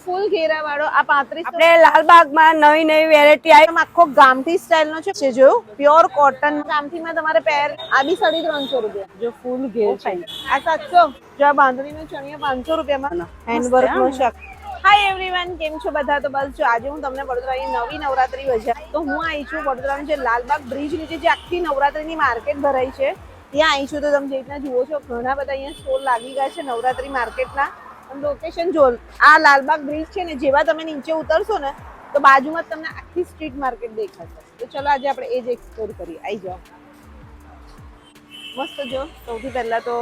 ફૂલ ઘેરા વાળો આ 35 આપણે લાલબાગમાં નવી નવી વેરાયટી આવી. આખો ગામઠી સ્ટાઇલ નો છે જો પ્યોર કોટન ગામઠી માં તમારે પેર આ બી 350 રૂપિયા જો ફૂલ ઘેર છે આ 700 જો આ બાંધણી નો ચણિયો 500 રૂપિયામાં હેન્ડવર્ક નો શક. હાય એવરીવન, કેમ છો બધા? તો બસ જો આજે હું તમને વડોદરાની નવી નવરાત્રી બજાર તો હું આવી છું વડોદરાનું જે લાલબાગ બ્રિજ નીચે જે આખી નવરાત્રીની માર્કેટ ભરાઈ છે ત્યાં આવી છું. તો તમે જે રીતના જુઓ છો ઘણા બધા અહીંયા સ્ટોલ લાગી ગયા છે નવરાત્રી માર્કેટના. લોકેશન જો આ લાલબાગ બ્રિજ છે ને, જેવા તમે નીચે ઉતરશો ને તો બાજુમાં તમને આખી સ્ટ્રીટ માર્કેટ દેખાશે. તો ચલો આજે આપણે એ જ એક્સપ્લોર કરીએ. આવી જાઓ. મસ્ત જો સૌથી પહેલા તો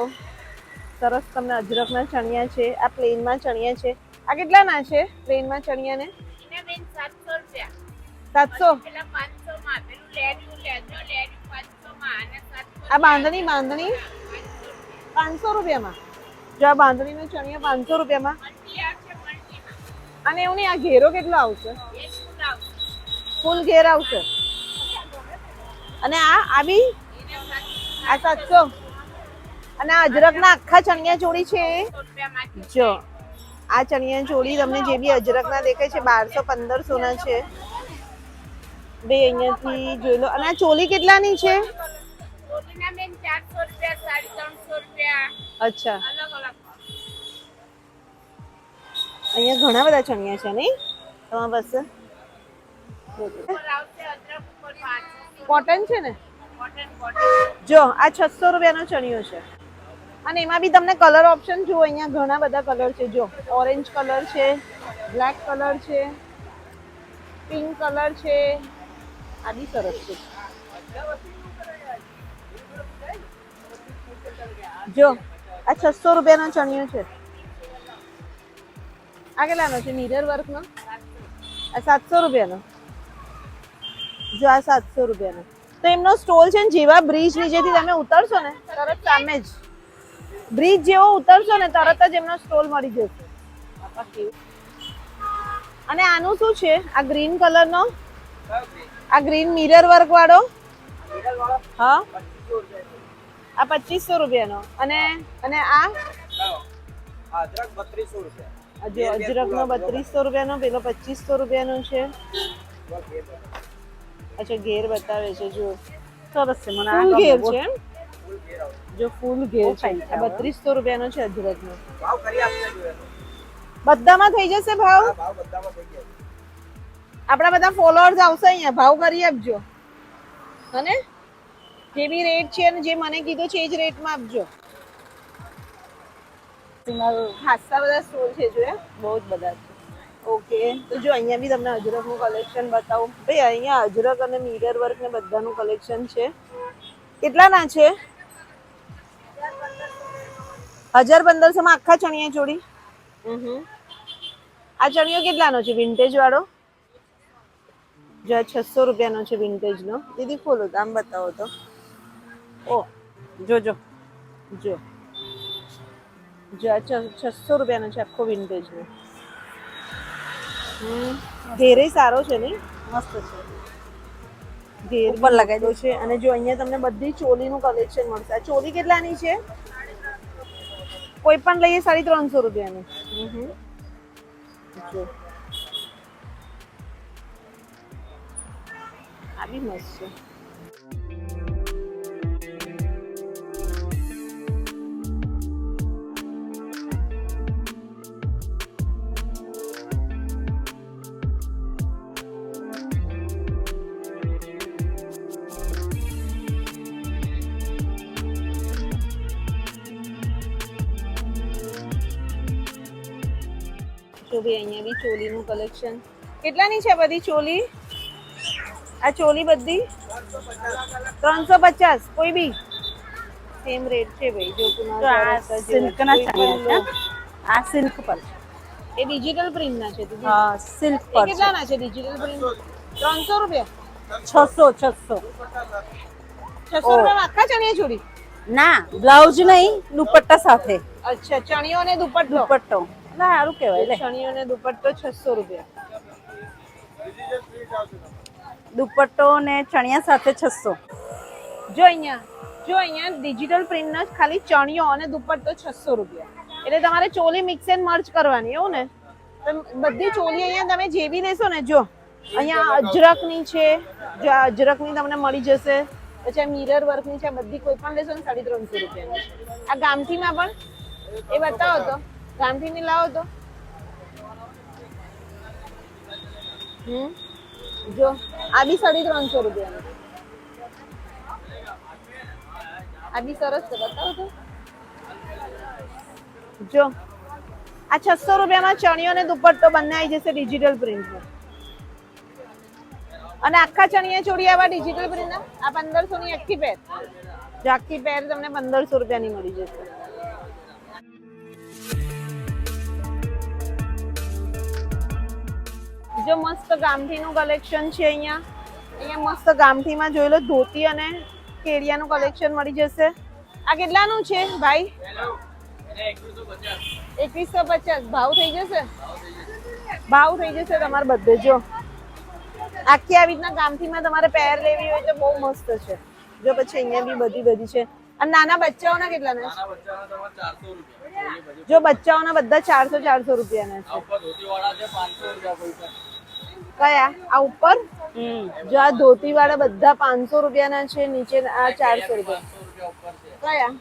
સરસ તમને અજરકના ચણિયા છે. આ પ્લેનમાં ચણિયા છે. આ કેટલાના છે પ્લેનમાં ચણિયા ને? 700 રૂપિયા. 700. પેલા 500 માં પેલું લેડ્યું 500 માં અને 700. આ બાંધણી 500 રૂપિયામાં. જો આ બાંધણીનો ચણિયો 500 રૂપિયામાં. મલ્ટી આવશે મલ્ટીમાં. અને એવું નહીં, આ ઘેરો કેટલો આવશે? એક ફૂલ આવશે. ફૂલ ઘેર આવશે. અને આ બી આ 700. અને આ અજરકના આખા ચણિયા ચોળી છે. 100 રૂપિયામાં જો આ ચણિયા ચોળી તમને જે બી અજરકના દેખાય છે 1200-1500 ના છે. બે અહીંયાથી જોઈ લો. અને આ ચોલી કેટલાની છે? ચોલીના બેન 400 રૂપિયા, 350 રૂપિયા. અચ્છા, અલગ અલગ. અહીંયા ઘણા બધા ચણિયા છે નહીં તમારી પાસે? ઉપર આવશે અદરક ઉપર 500. કોટન છે ને? કોટન. જો આ 600 રૂપિયાનો ચણિયો છે. અને એમાં બી તમને કલર ઓપ્શન જુઓ, અહીંયા ઘણા બધા કલર છે. જો ઓરેન્જ કલર છે, બ્લેક કલર છે, પિંક કલર છે. આ બી સરસ છે. જો આ 600 રૂપિયાનો ચણિયો છે. આ કેટલાનો છે મિરર વર્કનો? આ 700 રૂપિયાનો. જો આ 700 રૂપિયાનો. તો એમનો સ્ટોલ છે ને, જેવા બ્રિજ નીચેથી તમે ઉતરશો ને તરત સામે જ બ્રિજ જેવો ઉતરશો ને તરત જ એમનો સ્ટોલ મળી જશે. અને આનું શું છે? આ ગ્રીન કલરનો, આ ગ્રીન મિરર વર્ક વાળો. હા, આ 2500 રૂપિયાનો. અને આ અજરક 3200 રૂપિયા. જો અજરકનો 3200 રૂપિયાનો, પેલો 2500 રૂપિયાનો છે. અચ્છા, ઘેર બતાવે છે. જો સરસ છે. મને ફૂલ ઘેર છે એમ. ફૂલ ઘેર આવશે. જો ફૂલ ઘેર છે. આ 3200 રૂપિયાનો છે અજરકનો. ભાવ કરી આપશે જોઈએ તો. બધામાં થઈ જશે ભાવ? આ ભાવ બધામાં થઈ ગયા. આપણા બધા ફોલોઅર્સ આવશે અહીંયા, ભાવ કરી આપજો. અને જે બી રેટ છે અને જે મને કીધું છે એ જ રેટમાં આપજો. ખાસા બધા સ્ટોલ છે જો, બહુ જ બધા છે. ઓકે, તો જો અહીંયા બી તમને અજરકનું કલેક્શન બતાવું. ભાઈ અહીંયા અજરક અને મિરર વર્ક ને બધાનું કલેક્શન છે. કેટલાના છે? 1000-1500 માં આખા ચણિયા ચોળી. આ ચણિયો કેટલાનો છે વિન્ટેજ વાળો? જો 600 રૂપિયાનો છે વિન્ટેજ નો. દીદી ખોલો તો આમ બતાવો તો. ઓ જો આ 600 રૂપિયાનો છે આખો વિન્ટેજ નો. ઘેરે સારો છે નહીં? મસ્ત છે. ઘેર ઉપર લગાવ્યો છે. અને જો અહીંયા તમને બધી ચોલીનું કલેક્શન મળશે. આ ચોલી કેટલાની છે? કોઈ પણ લઈએ 350 રૂપિયાનું. જો આ બી મસ્ત છે. જો ભાઈ અહીંયા બી ચોલીનું કલેક્શન. કેટલાની છે બધી ચોલી? આ ચોલી બધી 350. કોઈ બી સેમ રેટ છે ભાઈ. જો સિલ્કના ચણિયા છે. આ સિલ્ક પર એ ડિજિટલ પ્રિન્ટના છે દીદી. હા, સિલ્ક એ પર છે. કેટલાના છે ડિજિટલ પ્રિન્ટ? 300 રૂપિયા. 600 600 રૂપિયામાં આખા ચણિયા ચોળી? ના, બ્લાઉઝ નહીં, દુપટ્ટા સાથે. અચ્છા, ચણિયો અને દુપટ્ટો. દુપટ્ટો ના સારું કહેવાય. લે, ચણિયો અને દુપટ્ટો 600 રૂપિયા. દુપટ્ટો ને ચણિયા સાથે 600. જો અહીંયા ડિજિટલ પ્રિન્ટનો જ ખાલી ચણિયો અને દુપટ્ટો 600 રૂપિયા. એટલે તમારે ચોલી મિક્સ એન્ડ મર્ચ કરવાની, એવું ને? તો બધી ચોલી અહીંયા તમે જે બી લેશો ને, જો અહીંયા અજરકની છે, જો આ અજરકની તમને મળી જશે. પછી આ મિરર વર્કની છે, બધી કોઈ પણ લેશો ને 350 રૂપિયાની છે. આ ગામઠીમાં પણ એ બતાવો તો, ગામઠીની લાવો તો. જો આ બી 350 રૂપિયાની, આ બી સરસ છે, બતાવો તો. જો આ 600 રૂપિયામાં ચણિયો અને દુપટ્ટો બંને આવી જશે ડિજિટલ પ્રિન્ટમાં. અને આખા ચણિયા ચોળી આવા ડિજિટલ પ્રિન્ટના આ 1500 ની આખી પેર. જો આખી પેર તમને 1500 રૂપિયાની મળી જશે. જો મસ્ત ગામઠીનું કલેક્શન છે અહીંયા. અહીંયા મસ્ત ગામઠીમાં જોઈ લો, ધોતી અને કેડિયાનું કલેક્શન મળી જશે. આ કેટલાનું છે ભાઈ? 2150. ભાવ થઈ જશે, ભાવ થઈ જશે તમારે બધે. જો આખી આવી રીતના ગામઠીમાં તમારે પેર લેવી હોય તો બહુ મસ્ત છે. જો પછી અહીંયા બી બધી છે. અને નાના બચ્ચાઓના કેટલાના છે? જો બચ્ચાઓના બધા 400 રૂપિયાના છે. કયા આ ઉપર? જો આ ધોતી વાળા બધા 500 રૂપિયાના છે. નીચે આ 400 રૂપિયા. કયા?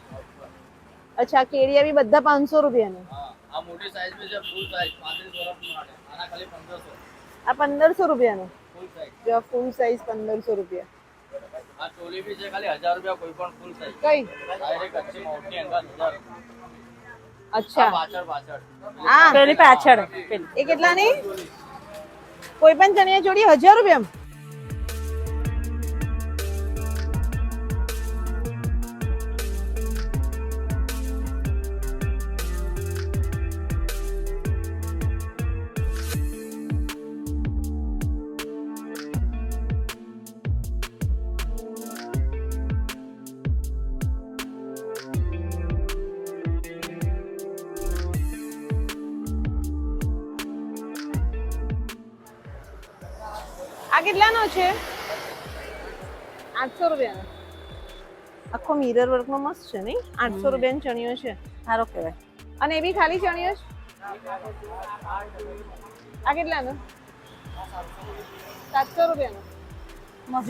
અચ્છા, કેડિયા બી બધા 500 રૂપિયાના. આ મોટી સાઈઝ में છે, ફૂલ સાઈઝ 35 વર્ષ માટે. આના ખાલી 1500. આ 1500 રૂપિયાનું. Full size. જો ફૂલ સાઈઝ 1500 રૂપિયા. આ ચોલી બી છે, ખાલી 1000 રૂપિયા કોઈ પણ ફૂલ સાઈઝ. કઈ? ડાયરેક્ટ કચ્છી મોટી અંગાત 1000. અચ્છા, પાછળ. હા પેલી પાછળ પેલી. એ કેટલાની? કોઈ પણ ચણિયા ચોળી 1000 રૂપિયામાં. આ કેટલાનો છે? 800 રૂપિયાનો. આખો મિરર વર્ક નો મસ્ત છે નહીં? 800 રૂપિયાનો ચણિયો છે. સારો કહેવાય. અને એ બી ખાલી ચણિયો છે. આ કેટલાનો? 700 રૂપિયાનો.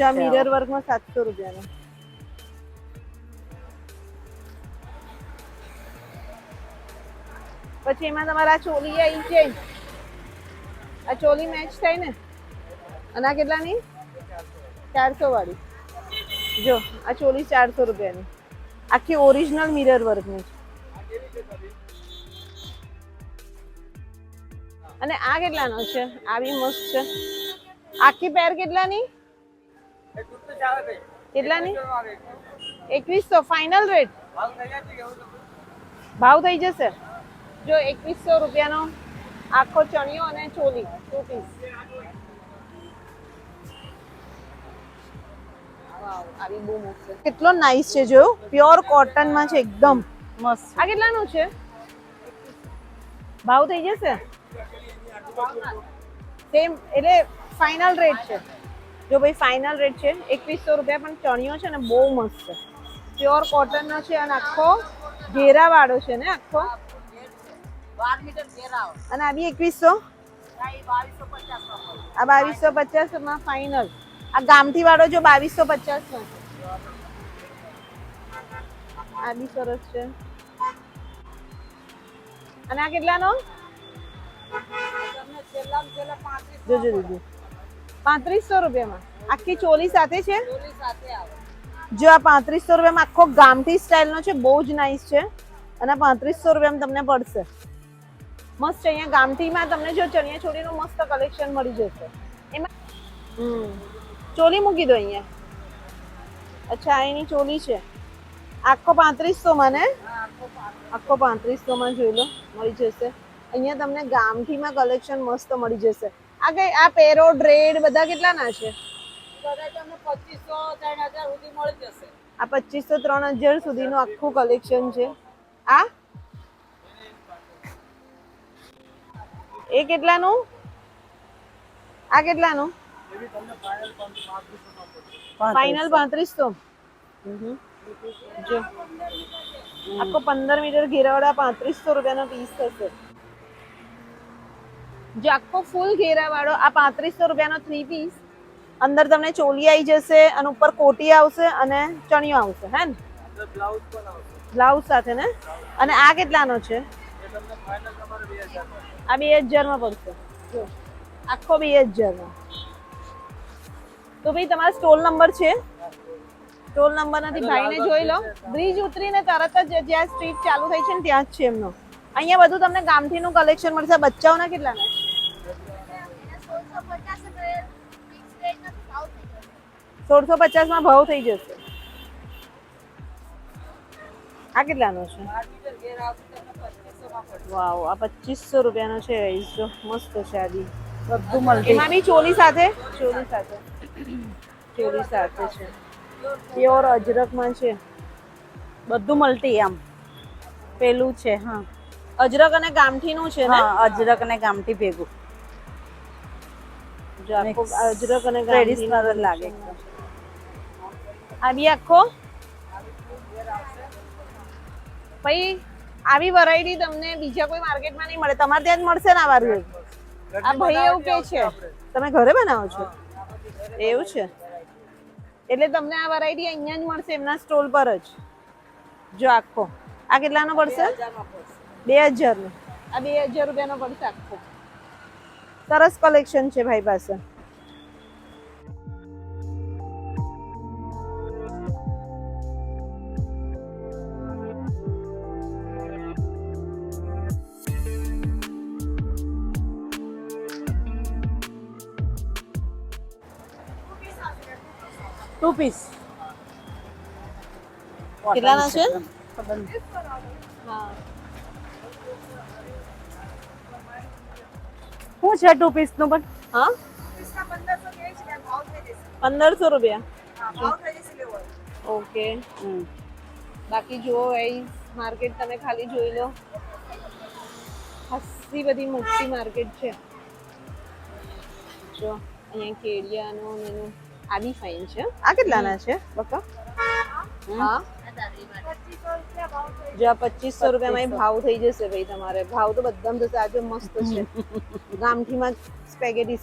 જો મિરર વર્ક માં 700 રૂપિયાનો. પછી એમાં તમારા ચોલી આવી જાય. આ ચોલી મેચ થાય ને. અને આ કેટલાની? 400 વાળી. જો આ ચોલી 400 રૂપિયાની, આખી ઓરિજિનલ મિરર વર્કની છે. અને આ કેટલાનો છે? આ બી મસ્ત છે. આખી પેર કેટલાની? કેટલાની? 2100 ફાઇનલ રેટ. ભાવ થઈ જશે. જો 2100 રૂપિયાનો આખો ચણિયો અને ચોલી 2 પીસ. આવી બહુ મસ્ત છે. કેટલો નાઈસ છે. જો પ્યોર કોટન માં છે, એકદમ મસ્ત. આ કેટલાનું છે? ભાવ થઈ જશે સેમ, એટલે ફાઇનલ રેટ છે. જો ભાઈ ફાઇનલ રેટ છે 2100 રૂપિયા. પણ ચણિયો છે ને બહુ મસ્ત છે, પ્યોર કોટન નો છે. અને આખો ઘેરા વાળો છે ને, આખો 12 મીટર ઘેરાવ. અને આ બી 2100. આ 2250 આ 2250 માં ફાઇનલ. આ ગામઠી વાળો જો 2250 નો. આ બી સરસ છે. અને આ કેટલાનો? જોજો દીદી 3500 રૂપિયામાં આખી ચોલી સાથે છે. જો આ 3500 રૂપિયામાં આખો ગામઠી સ્ટાઇલ નો છે, બહુ જ નાઈસ છે. અને 3500 રૂપિયામાં તમને પડશે. મસ્ત છે. અહીંયા ગામઠીમાં તમને જો ચણિયા ચોળીનું મસ્ત કલેક્શન મળી જશે. એમાં ચોલી મૂકી દો અહીંયા. અચ્છા, એની ચોલી છે આખો 3500 માં ને? આખો 3500 માં જોઈ લો, મળી જશે. અહીંયા તમને ગામઠીમાં કલેક્શન મસ્ત મળી જશે. આ કઈ આ પેરો ડ્રેડ બધા કેટલાના છે? કદાચ તમને 2500 3000 સુધી મળી જશે. આ 2500 3000 સુધીનું આખું કલેક્શન છે. આ એ કેટલાનું? આ કેટલાનું? ફાઇનલ 3500. જો આખો 15 મીટર ઘેરાવાળા 3500 રૂપિયાનો પીસ થશે. જો આખો ફૂલ ઘેરા વાળો આ 3500 રૂપિયાનો 3 પીસ. અંદર તમને ચોલી આવી જશે અને ઉપર કોટી આવશે અને ચણિયો આવશે હે ને બ્લાઉઝ પણ આવશે. બ્લાઉઝ સાથે ને. અને આ કેટલાનો છે? એ તમને ફાઇનલ તમારે 2000 માં. આ 2000 માં પડશે. જો આખો 2000 માં. તો ભાઈ તમારો સ્ટોલ નંબર છે? સ્ટોલ નંબર નથી, ભાઈને જોઈ લો. બ્રિજ ઉતરીને તરત જ જ્યાં સ્ટ્રીટ ચાલુ થઈ છે ને ત્યાં જ છે એમનો. અહીંયા બધું તમને ગામઠીનું કલેક્શન મળશે. બચ્ચાઓના કેટલાના? 1650 માં ભાવ થઈ જશે. આ કેટલાનો છે? વાવ, આ 2500 રૂપિયાનો છે. જો મસ્ત છે આ બી. બધું મલ્ટી. એમાં બી ચોલી સાથે છે. પ્યોર અજરકમાં છે. બધું મલ્ટી આમ પેલું છે. હા, અજરક અને ગામઠીનું છે ને. હા, અજરક અને ગામઠી ભેગું. જો આખો અજરક અને ટ્રેડિશનલ જ લાગે એકદમ. આ બી આખો ભાઈ આવી વેરાયટી તમને બીજા કોઈ માર્કેટમાં નહીં મળે. તમારે ત્યાં જ મળશે ને આ વારું. આ ભાઈ એવું કે છે તમે ઘરે બનાવો છો? એવું છે, એટલે તમને આ વેરાયટી અહીંયા જ મળશે એમના સ્ટોલ પર જ. જો આખો આ કેટલાનો પડશે? 2000 નો. આ 2000 રૂપિયાનો પડશે આખો. સરસ કલેક્શન છે ભાઈ પાસે. ટુ પીસ કેટલાના છે? ખબર નહીં. હા, શું છે ટુ પીસ નું પણ? હા 1500 રૂપિયા. ઓકે. બાકી જુઓ ગાઈસ, માર્કેટ તમે ખાલી જોઈ લો. ખાસી બધી મોટી માર્કેટ છે. જો અહીંયા કેડિયાનું ને એનું. આ બી ફાઇન છે. આ કેટલાના છે બકા? હા, જો આ 2500 રૂપિયામાં ભાવ થઈ જશે ભાઈ તમારે. ભાવ તો બધામાં થશે. આજે મસ્ત છે. ગામઠીમાં સ્પેગેટી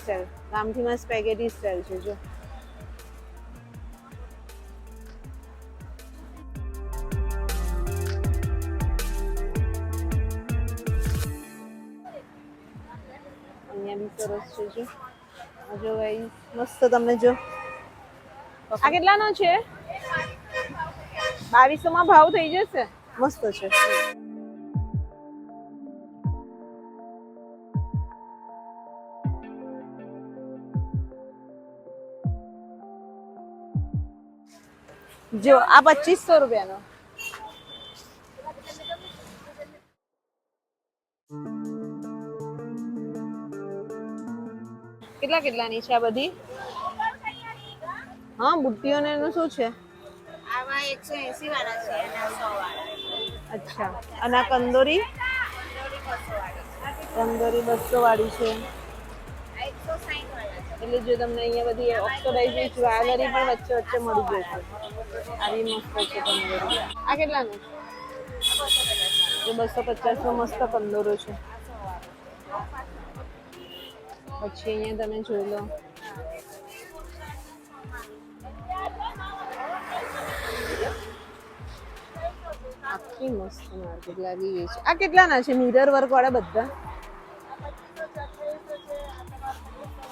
સ્ટાઇલ છે. જો અહીંયા બી સરસ છે. જો ગાઈસ મસ્ત. તમને જો આ કેટલાનો છે? 2200 માં ભાવ થઈ જશે. મસ્ત છે. જો આ 2500 રૂપિયાનો. કેટલાની છે આ બધી? હા, બુટ્ટીઓને એનું શું છે? આવા 180 વાળા છે અને 100 વાળા. અચ્છા. અને આ કંદોરી? કંદોરી 200 વાળી છે. 160 વાળા છે. એટલે જો તમને અહીંયા બધી ઓક્સિડાઇઝની જ્વેલરી પણ વચ્ચે વચ્ચે મળી જશે. આવી મસ્ત છે કંદોરી. આ કેટલાનું? 250 નો મસ્ત કંદોરો છે. પછી અહીંયા તમે જોઈ લો. આખી મસ્ત માર્કેટ લાગી ગઈ છે. આ કેટલાના છે મિરર વર્ક વાળા બધા?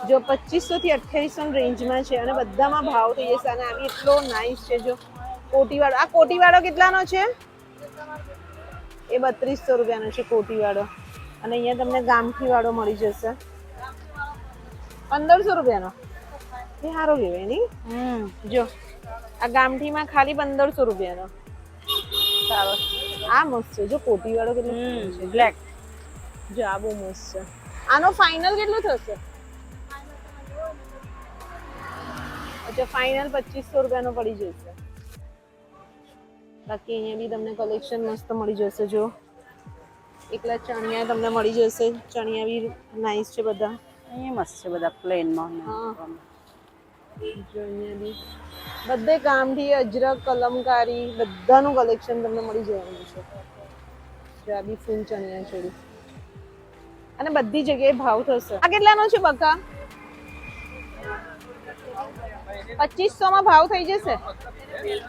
જો 2500 થી 2800 રેન્જમાં છે અને બધામાં ભાવ થઈ જશે. અને આ બી એટલો નાઇસ છે. જો કોટી વાળો. આ કોટી વાળો કેટલાનો છે? એ 3200 રૂપિયાનો છે કોટી વાળો. અને અહીંયા તમને ગામઠી વાળો મળી જશે 1500 રૂપિયાનો. એ સારો કહેવાય નહીં? જો આ ગામઠીમાં ખાલી 1500 રૂપિયાનો. સારો. આ મસ્ત છે. જો કોટી વાળો કેટલો છે, બ્લેક. જો આ બહુ મસ્ત છે. આનો ફાઇનલ કેટલું થશે? અચ્છા, ફાઇનલ 2500 રૂપિયાનો પડી જશે. બાકી અહીંયા બી તમને કલેક્શન મસ્ત મળી જશે. જો એકલા ચણિયા તમને મળી જશે. ચણિયા બી નાઇસ છે બધા. અહીંયા મસ્ત છે બધા પ્લેનમાં. હા, જો અહીંયા બી બધે કામથી અજરક કલમકારી બધાનું કલેક્શન તમને મળી જવાનું છે. જો આ બી ફૂલ ચણિયા ચોળી. અને બધી જગ્યાએ ભાવ થશે. આ કેટલાનો છે બકા? 2500 માં ભાવ થઈ જશે.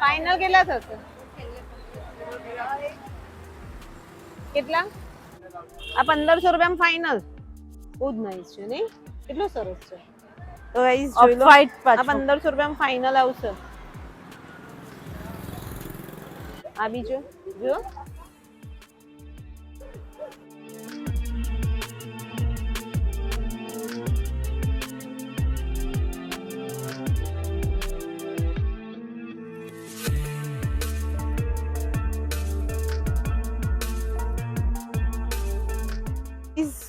ફાઇનલ કેટલા થશે? કેટલા? આ 1500 રૂપિયામાં ફાઇનલ. બહુ જ નાઈસ છે નહીં? કેટલું સરસ છે. તો ગાઈસ જોઈ લો, Off-white આ પાછું. 1500 રૂપિયામાં ફાઇનલ આવશે. આ બીજો જો.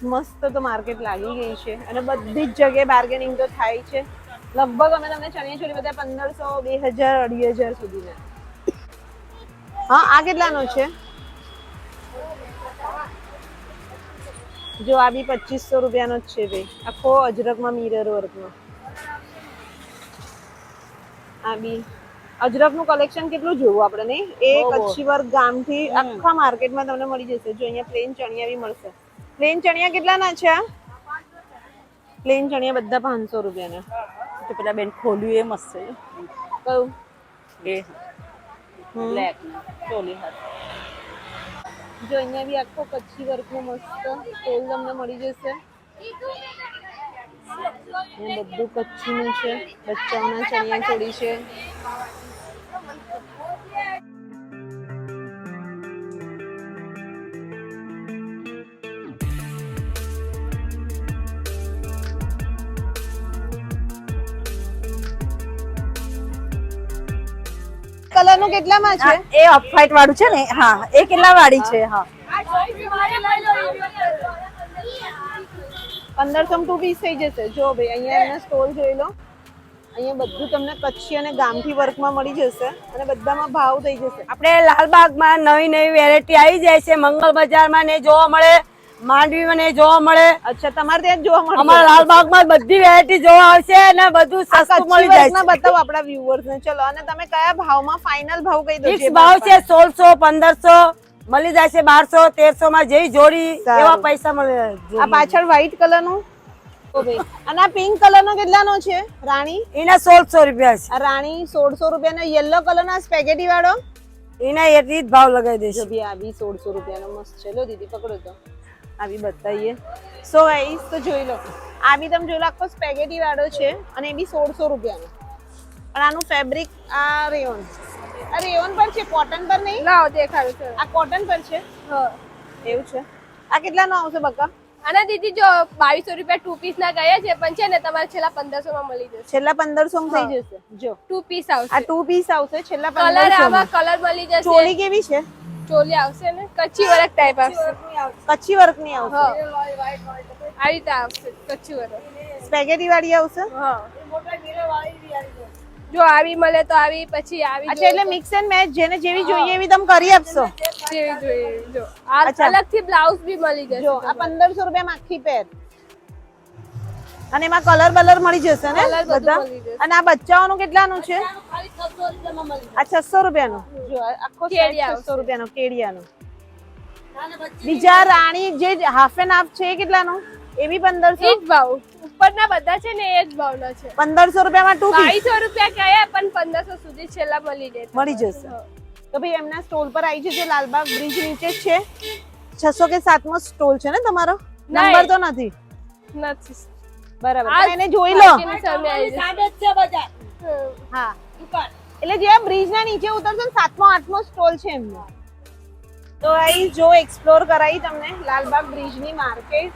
મસ્ત તો માર્કેટ લાગી ગઈ છે અને બધી જ જગ્યાએ બાર્ગેનિંગ તો થાય છે. લગભગ અમે તમને ચણિયા ચોળી બધા 1500, 2000, 2500 સુધીના. હા, આ કેટલાનો છે? જો આ બી 2500 રૂપિયાનો જ છે ભાઈ. આખો અજરકમાં મિરર વર્કનો. આ બી અજરકનું કલેક્શન કેટલું જોવું આપણે નહીં? એ કચ્છી વર્ક ગામથી આખા માર્કેટમાં તમને મળી જશે. જો અહીંયા પ્લેન ચણિયા બી મળશે. પ્લેન ચણિયા કેટલાના છે? પ્લેન ચણિયા બધા 500 રૂપિયાના. તો પેલા બેન ખોલ્યું એ મસ્ત છે. કયું? એ બ્લેક ના ચોલી હાથ. જો અહીંયા બી આખો કચ્છી વર્કનો મસ્ત સ્ટોલ તમને મળી જશે. અહીંયા બધું કચ્છીનું છે. બચ્ચાઓના ચણિયા ચોળી છે. કલર નું કેટલામાં છે? એ ઓફ વ્હાઈટ વાળું છે ને? હા, એ કેટલા વાળી છે? હા, 1500 ટુ પીસ થઈ જશે. જો ભાઈ અહીંયા એમના સ્ટોલ જોઈ લો. અહીંયા બધું તમને કચ્છી અને ગામઠી વર્કમાં મળી જશે અને બધામાં ભાવ થઈ જશે. આપણે લાલબાગમાં નવી નવી વેરાયટી આવી જાય છે. મંગલ બજારમાં ને જોવા મળે, માંડવીમાં ને જોવા મળે. અચ્છા, તમારે ત્યાં જ જોવા મળે? અમારા લાલબાગમાં બધી વેરાયટી જોવા આવશે અને બધું સસ્તું મળી જાય છે. બતાવો આપણા વ્યુઅર્સ ને. ચલો, અને તમે કયા ભાવમાં ફાઇનલ ભાવ કહી દો. ફિક્સ ભાવ છે 1600, 1500 મળી જાય છે. 1200, 1300 માં જેવી જોડી એવા પૈસા મળે. આ પાછળ વ્હાઈટ કલર નું અને આ પિંક કલર નો કેટલાનો છે? રાણી એના 1600 રૂપિયા છે. આ રાણી 1600 રૂપિયાનો. યેલો કલર ના સ્પેગેટી વાળો એના એટલી જ ભાવ લગાવી દેશે. જો ભી આ બી 1600 રૂપિયાનો મસ્ત છે. લો દીદી પકડો તો. આ બી બતાઈએ. સો ગાઈસ તો જોઈ લો. આ બી તમે જોઈ લો, આખો સ્પેગેટી વાળો છે અને એ બી 1600 રૂપિયાનો. પણ આનું ફેબ્રિક આ રેયોન પર છે, કોટન પર નહીં. લાવો દેખાડું છે. આ કોટન પર છે. હા, એવું છે. આ કેટલાનો આવશે બકા? અને દીદી જો 2200 રૂપિયા 2 પીસ ના ગયા છે, પણ છે ને તમારે છેલ્લા 1500 માં મળી જશે. છેલ્લા 1500 માં થઈ જશે. જો 2 પીસ આવશે. આ 2 પીસ આવશે છેલ્લા કલર 1500 આવા માં. કલર મળી જશે. ચોલી કેવી છે? ચોલી આવશે ને કચ્છી વર્ક ટાઈપ આવશે. કચ્છી વર્ક ની આવશે. હા, આ રીતે આવશે કચ્છી વર્ક. સ્પેગેટી વાળી આવશે. હા, જો આવી મળે તો આવી, પછી આવી. અચ્છા, એટલે મિક્સ એન્ડ મેચ જેને જેવી જોઈએ એવી તમે કરી આપશો. જેવી જોઈએ. જો આ અલગથી બ્લાઉઝ બી મળી જશે. જો આ 1500 રૂપિયામાં આખી પેર અને એમાં કલર બલર મળી જશે ને Colour બધું બધા. મળી જશે. અને આ બચ્ચાઓનું કેટલાનું છે? આ 600 રૂપિયાનું. જો આ આખો સેટ કેડિયા 600 રૂપિયાનો કેડિયાનો. બીજા રાણી જે હાફ એન્ડ હાફ છે એ કેટલાનો? એ બી 1500. એ જ ભાવ. ઉપરના બધા છે ને એ જ ભાવના છે. 1500 રૂપિયામાં 2 પીસ 2200 રૂપિયા કયા, પણ 1500 સુધી છેલ્લા મળી જાય. મળી જશે. તો ભાઈ એમના સ્ટોલ પર આવી જજો. લાલબાગ બ્રિજ નીચે જ છે. 600 કે 7મો સ્ટોલ છે ને તમારો? નંબર તો નથી. નથી. બરાબર. આ તો એને જોઈ લો. એની સામે આવી જશે. હા, એટલે જે બ્રિજ ના નીચે ઉતરશો ને 7મો 8મો સ્ટોલ છે એમનો. તો અહીં જો એક્સપ્લોર કરાવી તમને લાલબાગ બ્રિજ ની માર્કેટ.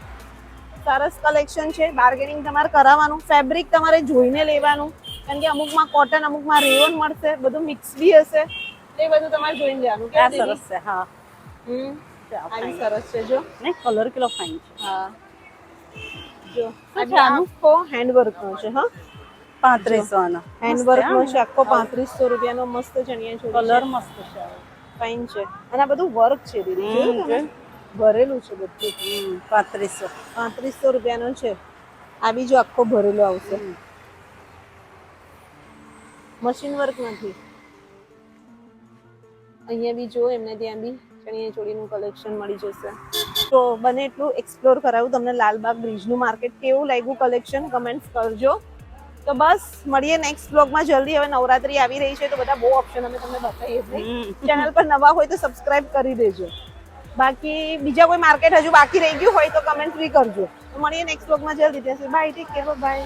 સરસ કલેક્શન છે. બાર્ગેનિંગ તમારે કરાવવાનું. ફેબ્રિક તમારે જોઈને લેવાનું, કારણ કે અમુકમાં કોટન, અમુકમાં રેયોન મળશે. બધું મિક્સ બી હશે. એ બધું તમારે જોઈને લેવાનું. આ સરસ છે. હા, આ બી સરસ છે. જો ને કલર કેટલો ફાઇન છે. હા, જો આ આખો હેન્ડવર્ક નો છે. હા, 3500 નો હેન્ડવર્ક નો છે આખો. 3500 રૂપિયાનો મસ્ત ચણિયા ચોળી. કલર મસ્ત છે. ફાઇન છે. અને આ બધું વર્ક છે દીદી. જોયું તમે? ભરેલું છે બધું. 3500 3500 રૂપિયાનો છે. આ બીજો આખો ભરેલો આવશે. મશીન વર્ક નથી. અહીંયા બી જો એમને ત્યાં બી ચણિયા ચોળીનું કલેક્શન મળી જશે. તો બને એટલું એક્સપ્લોર કરાવ્યું તમને લાલબાગ બ્રિજનું માર્કેટ કેવું લાગ્યું કલેક્શન કમેન્ટ કરજો. તો બસ મળીએ નેક્સ્ટ બ્લોગમાં જલ્દી. હવે નવરાત્રી આવી રહી છે તો બધા બહુ ઓપ્શન અમે તમને બતાવીએ છીએ. ચેનલ પર નવા હોય તો સબસ્ક્રાઇબ કરી દેજો. બાકી બીજા કોઈ માર્કેટ હજુ બાકી રહી ગયું હોય તો કમેન્ટ બી કરજો. તો મળીએ નેક્સ્ટ બ્લોગમાં જલ્દી. Bye, take care, by.